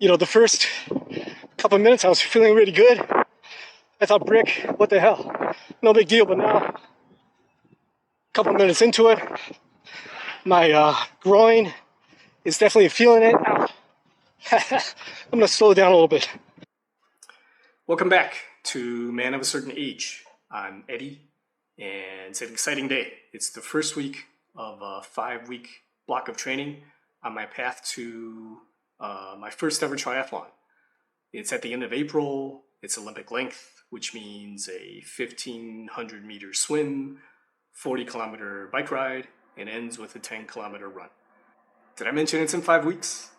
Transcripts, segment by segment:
The first couple minutes I was feeling really good. I thought, brick, what the hell? No big deal, but now, a couple minutes into it, my groin is definitely feeling it. Ow. I'm gonna slow it down a little bit. Welcome back to Man of a Certain Age. I'm Eddie, and it's an exciting day. It's the first week of a 5-week block of training on my path to my first ever triathlon. It's at the end of April. It's Olympic length, which means a 1,500 meter swim, 40-kilometer bike ride, and ends with a 10-kilometer run. Did I mention it's in 5 weeks?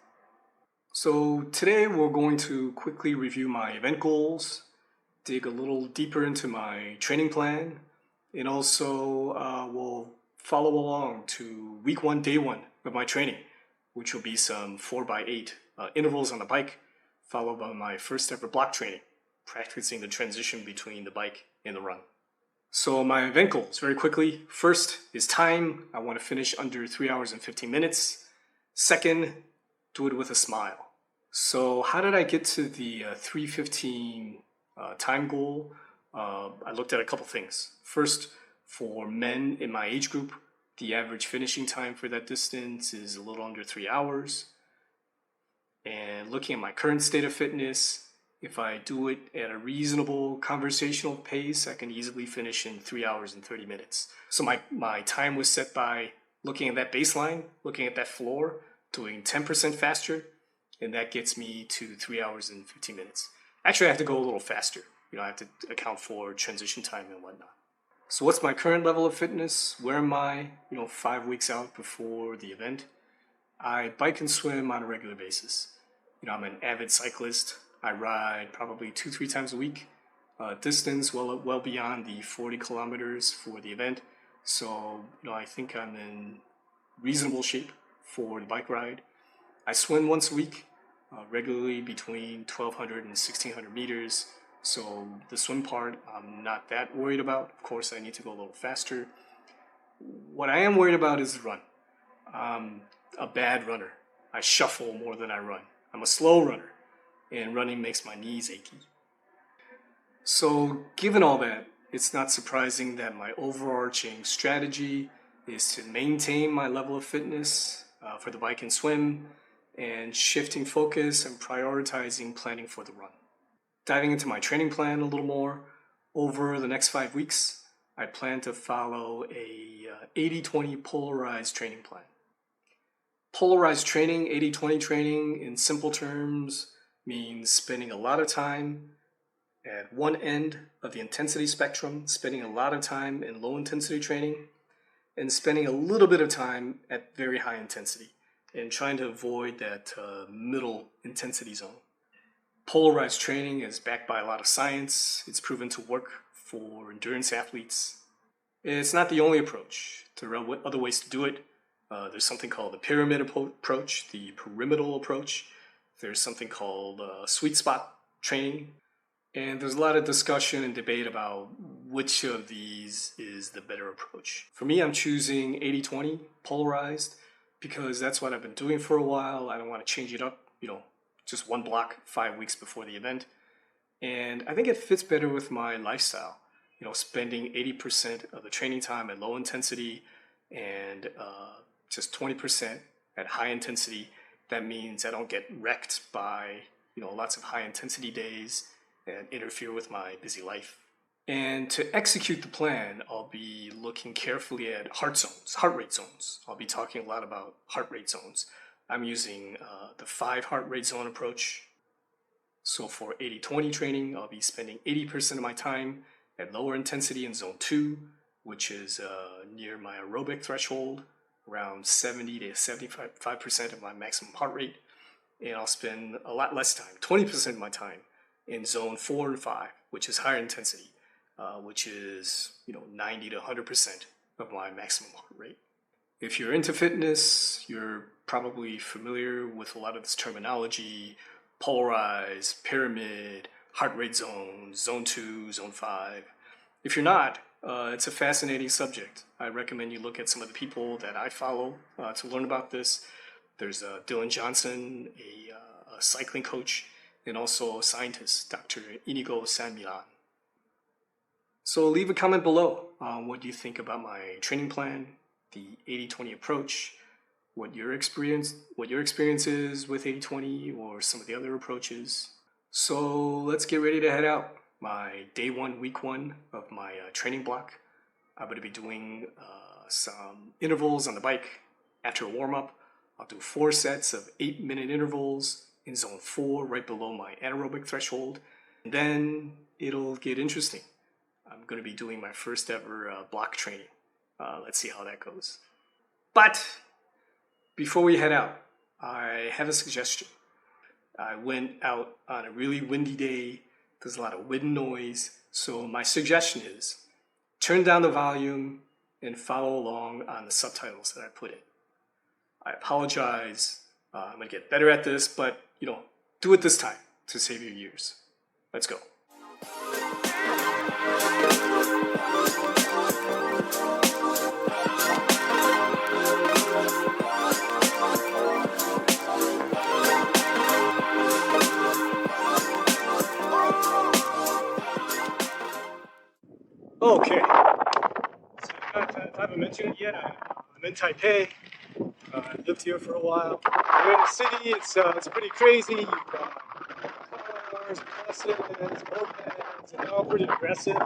So today we're going to quickly review my event goals, dig a little deeper into my training plan, and also we'll follow along to week 1, day 1 of my training, which will be some 4x8 intervals on the bike, followed by my first ever block training, practicing the transition between the bike and the run. So my event goals, very quickly. First is time. I want to finish under 3 hours and 15 minutes. Second, do it with a smile. So how did I get to the 3:15 time goal? I looked at a couple things. First, for men in my age group, the average finishing time for that distance is a little under 3 hours. And looking at my current state of fitness, if I do it at a reasonable conversational pace, I can easily finish in 3 hours and 30 minutes. So my time was set by looking at that baseline, looking at that floor, doing 10% faster, and that gets me to 3 hours and 15 minutes. Actually, I have to go a little faster. I have to account for transition time and whatnot. So what's my current level of fitness? Where am I, 5 weeks out before the event? I bike and swim on a regular basis. I'm an avid cyclist. I ride probably 2-3 times a week. Distance well beyond the 40 kilometers for the event. So, I think I'm in reasonable shape for the bike ride. I swim once a week, regularly between 1,200 and 1,600 meters. So the swim part, I'm not that worried about. Of course, I need to go a little faster. What I am worried about is the run. I'm a bad runner. I shuffle more than I run. I'm a slow runner, and running makes my knees achy. So given all that, it's not surprising that my overarching strategy is to maintain my level of fitness for the bike and swim, and shifting focus and prioritizing planning for the run. Diving into my training plan a little more, over the next 5 weeks, I plan to follow a 80-20 polarized training plan. Polarized training, 80-20 training, in simple terms, means spending a lot of time at one end of the intensity spectrum, spending a lot of time in low intensity training, and spending a little bit of time at very high intensity, and trying to avoid that middle intensity zone. Polarized training is backed by a lot of science. It's proven to work for endurance athletes. It's not the only approach. There are other ways to do it. There's something called the pyramid approach, the pyramidal approach. There's something called sweet spot training. And there's a lot of discussion and debate about which of these is the better approach. For me, I'm choosing 80-20 polarized, because that's what I've been doing for a while. I don't want to change it up, just one block 5 weeks before the event. And I think it fits better with my lifestyle, spending 80% of the training time at low intensity and just 20% at high intensity. That means I don't get wrecked by, lots of high intensity days and interfere with my busy life. And to execute the plan, I'll be looking carefully at heart rate zones. I'll be talking a lot about heart rate zones. I'm using the 5 heart rate zone approach. So for 80-20 training, I'll be spending 80% of my time at lower intensity in zone 2, which is near my aerobic threshold, around 70 to 75% of my maximum heart rate. And I'll spend a lot less time, 20% of my time, in zone 4 and 5, which is higher intensity. Which is 90 to 100% of my maximum heart rate. If you're into fitness, you're probably familiar with a lot of this terminology: polarized, pyramid, heart rate zones, zone 2, zone 5. If you're not, it's a fascinating subject. I recommend you look at some of the people that I follow to learn about this. There's Dylan Johnson, a a cycling coach, and also a scientist, Dr. Inigo San Milan. So leave a comment below on what you think about my training plan, the 80-20 approach, what your experience is with 80-20 or some of the other approaches. So let's get ready to head out. My day 1, week 1 of my training block. I'm going to be doing some intervals on the bike after a warm-up. I'll do 4 sets of 8-minute intervals in zone 4, right below my anaerobic threshold. And then it'll get interesting. I'm going to be doing my first ever block training. Let's see how that goes. But before we head out, I have a suggestion. I went out on a really windy day. There's a lot of wind noise. So my suggestion is turn down the volume and follow along on the subtitles that I put in. I apologize. I'm going to get better at this, but do it this time to save your ears. Let's go. Okay, so if I haven't mentioned it yet, I'm in Taipei. I lived here for a while. We're in the city, it's pretty crazy. You've got cars, buses, mopeds, and they're all pretty aggressive.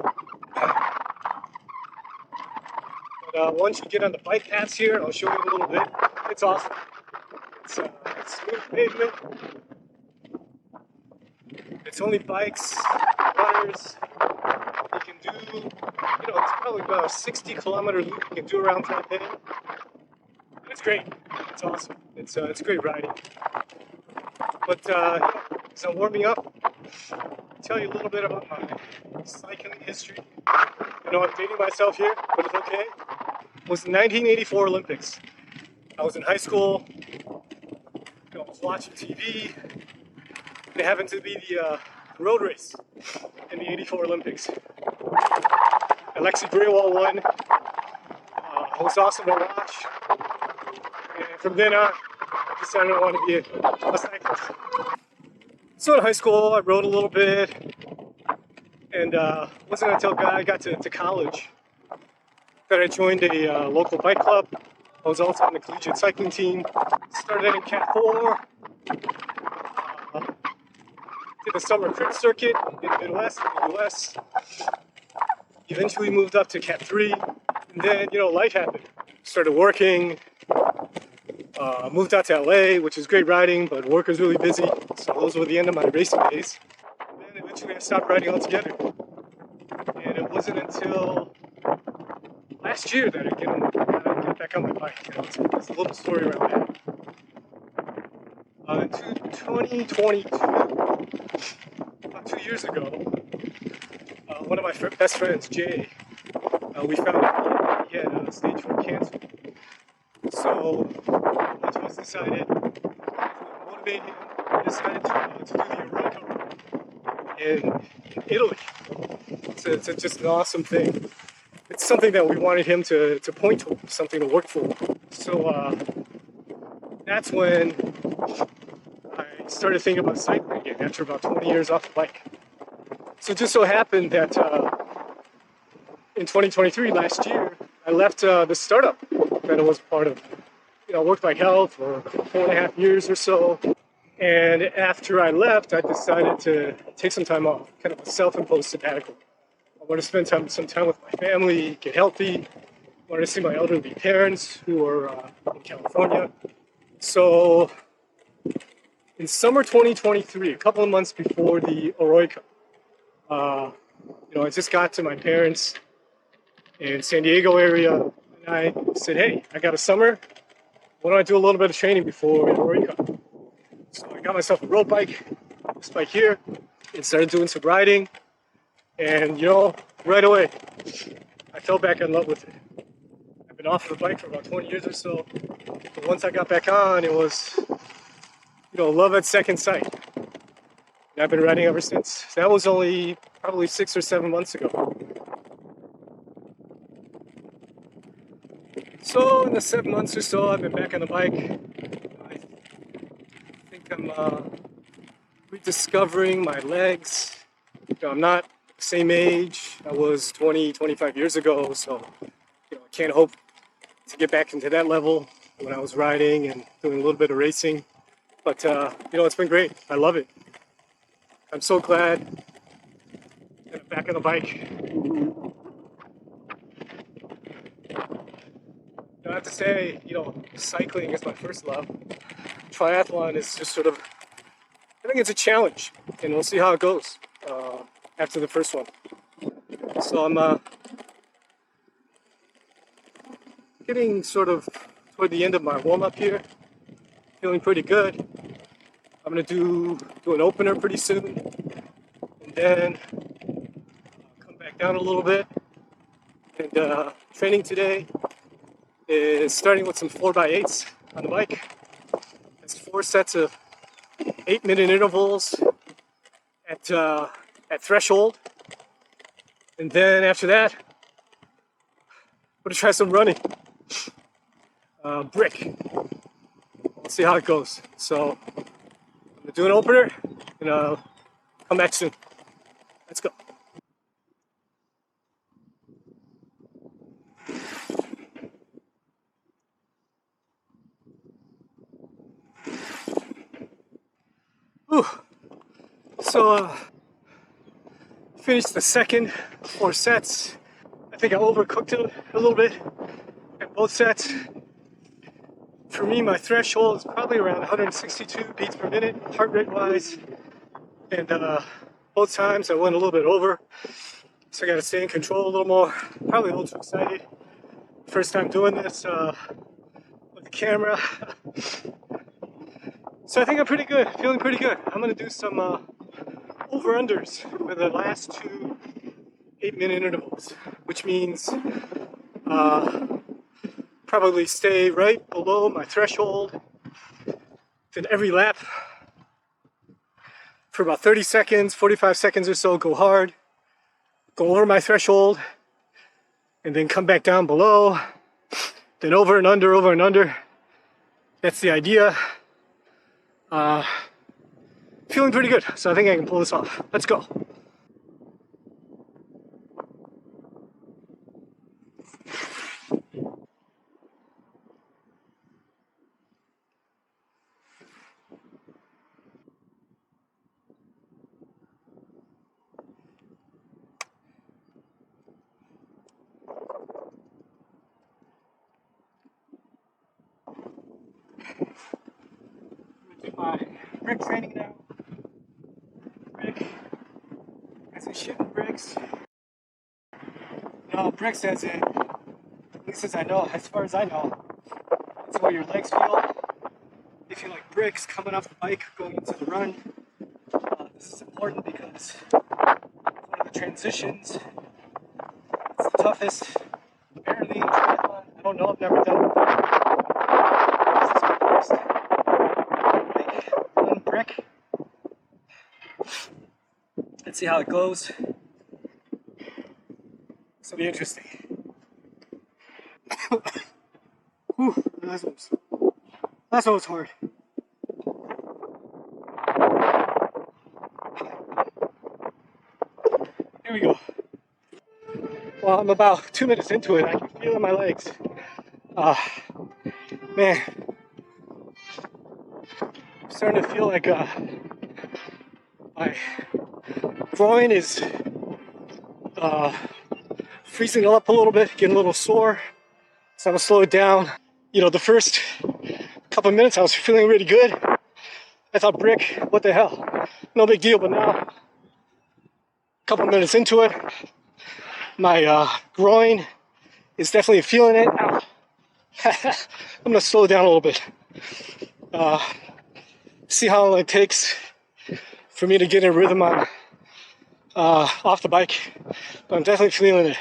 But once you get on the bike paths here, I'll show you a little bit. It's awesome. It's smooth pavement. It's only bikes, runners. You can do, it's probably about a 60-kilometer loop you can do around Taipei. It's great. It's awesome. It's great riding. But as I'm warming up, I'll tell you a little bit about my cycling history. I know I'm dating myself here, but it's okay. It was the 1984 Olympics. I was in high school. I was watching TV. It happened to be the road race in the 84 Olympics. Alexi Grewal won. It was awesome to watch. And from then on, I decided I wanted to be a cyclist. So in high school, I rode a little bit. And it wasn't until I got to college that I joined a local bike club. I was also on the collegiate cycling team. Started in Cat 4. Did the summer crit circuit in the Midwest, in the US. Eventually moved up to Cat 3. And then, life happened. Started working. Moved out to LA, which is great riding, but work was really busy. So those were the end of my racing days. And then eventually I stopped riding altogether. And it wasn't until last year that I got back on my bike. There's a little story around that. In 2022, about 2 years ago, one of my best friends, Jay, we found out he had stage 4 cancer. So once it was decided to motivate him, we decided to do the Europa in Italy. It's just an awesome thing. It's something that we wanted him to point towards, something to work for. So that's when I started thinking about cycling again after about 20 years off the bike. So it just so happened that in 2023, last year, I left the startup that I was part of. Worked Bike Health for 4.5 years or so. And after I left, I decided to take some time off, kind of a self-imposed sabbatical. I wanted to spend some time with my family, get healthy. I wanted to see my elderly parents who are in California. So in summer 2023, a couple of months before the Oroica, I just got to my parents in San Diego area, and I said, hey, I got a summer. Why don't I do a little bit of training before Oroica? So I got myself a road bike, this bike here, and started doing some riding. And, right away, I fell back in love with it. I've been off of the bike for about 20 years or so. But once I got back on, it was, love at second sight. And I've been riding ever since. That was only probably 6 or 7 months ago. So in the 7 months or so, I've been back on the bike. I think I'm rediscovering my legs. I'm not the same age I was 20, 25 years ago, so I can't hope to get back into that level when I was riding and doing a little bit of racing. But it's been great. I love it. I'm so glad that I'm back on the bike. I have to say, cycling is my first love. Triathlon is just sort of, I think it's a challenge, and we'll see how it goes after the first one. So I'm getting sort of toward the end of my warm-up here, feeling pretty good. I'm gonna do an opener pretty soon, and then come back down a little bit. And training today is starting with some 4x8s on the bike. It's 4 sets of 8-minute intervals at threshold, and then after that, I'm gonna try some running. Brick. Let's see how it goes. So I'm gonna do an opener and come back soon. Let's go. Whew. So finished the second 4 sets. I think I overcooked it a little bit at both sets. For me, my threshold is probably around 162 beats per minute, heart rate wise. And both times I went a little bit over. So I got to stay in control a little more. Probably a little too excited. First time doing this with the camera. So I think I'm pretty good, feeling pretty good. I'm gonna do some over-unders for the last 2 8-minute intervals, which means probably stay right below my threshold. Then every lap for about 30 seconds, 45 seconds or so, go hard, go over my threshold, and then come back down below, then over and under, over and under. That's the idea. Feeling pretty good, so I think I can pull this off. Let's go. Do my brick training now. Brick. Got some shit in bricks. No, bricks as in, at least as I know, as far as I know, it's where your legs feel. If you like bricks coming off the bike, going into the run, this is important because one of the transitions, it's the toughest, apparently in triathlon. I don't know, I've never done it before. This is my first one brick. Let's see how it goes. This will be interesting. Whew, last one was hard. Here we go. Well, I'm about 2 minutes into it. I can feel it in my legs. Man, I'm starting to feel like my groin is freezing up a little bit, getting a little sore. So I'm gonna slow it down. The first couple of minutes I was feeling really good. I thought, brick, what the hell? No big deal, but now, a couple of minutes into it, my groin is definitely feeling it. Ow. I'm gonna slow it down a little bit. See how long it takes for me to get in rhythm on off the bike. But I'm definitely feeling it.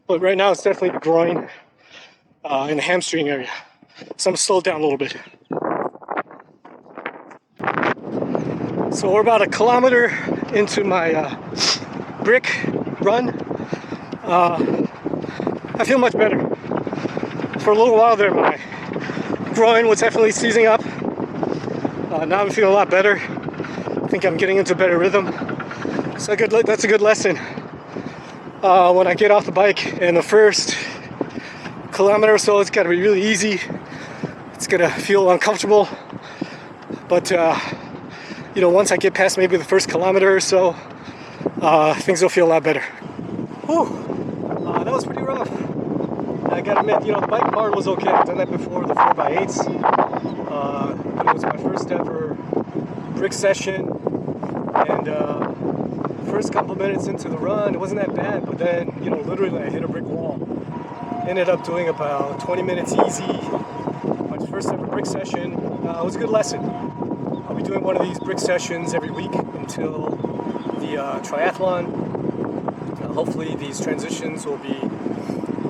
But right now it's definitely the groin and the hamstring area. So I'm gonna slow it down a little bit. So we're about 1 kilometer into my brick run. I feel much better. For a little while there, my groin was definitely seizing up. Now I'm feeling a lot better. think I'm getting into a better rhythm. So that's a good lesson. When I get off the bike in the first kilometer or so, it's got to be really easy. It's gonna feel uncomfortable, but once I get past maybe the first kilometer or so, things will feel a lot better. Whew. That was pretty rough. I gotta admit, the bike part was okay. I've done that before, the 4x8s. But it was my first ever brick session, and first couple minutes into the run, it wasn't that bad, but then, literally I hit a brick wall. Ended up doing about 20 minutes easy. My first ever brick session. It was a good lesson. I'll be doing one of these brick sessions every week until the triathlon. Hopefully these transitions will be a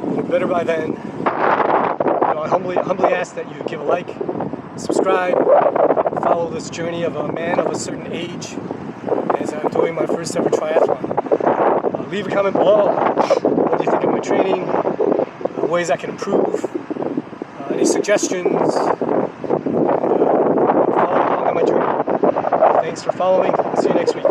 little better by then. I humbly ask that you give a like, subscribe, follow this journey of a man of a certain age as I'm doing my first ever triathlon. Leave a comment below. What do you think of my training? Ways I can improve? Any suggestions? Follow along on my journey. Thanks for following. See you next week.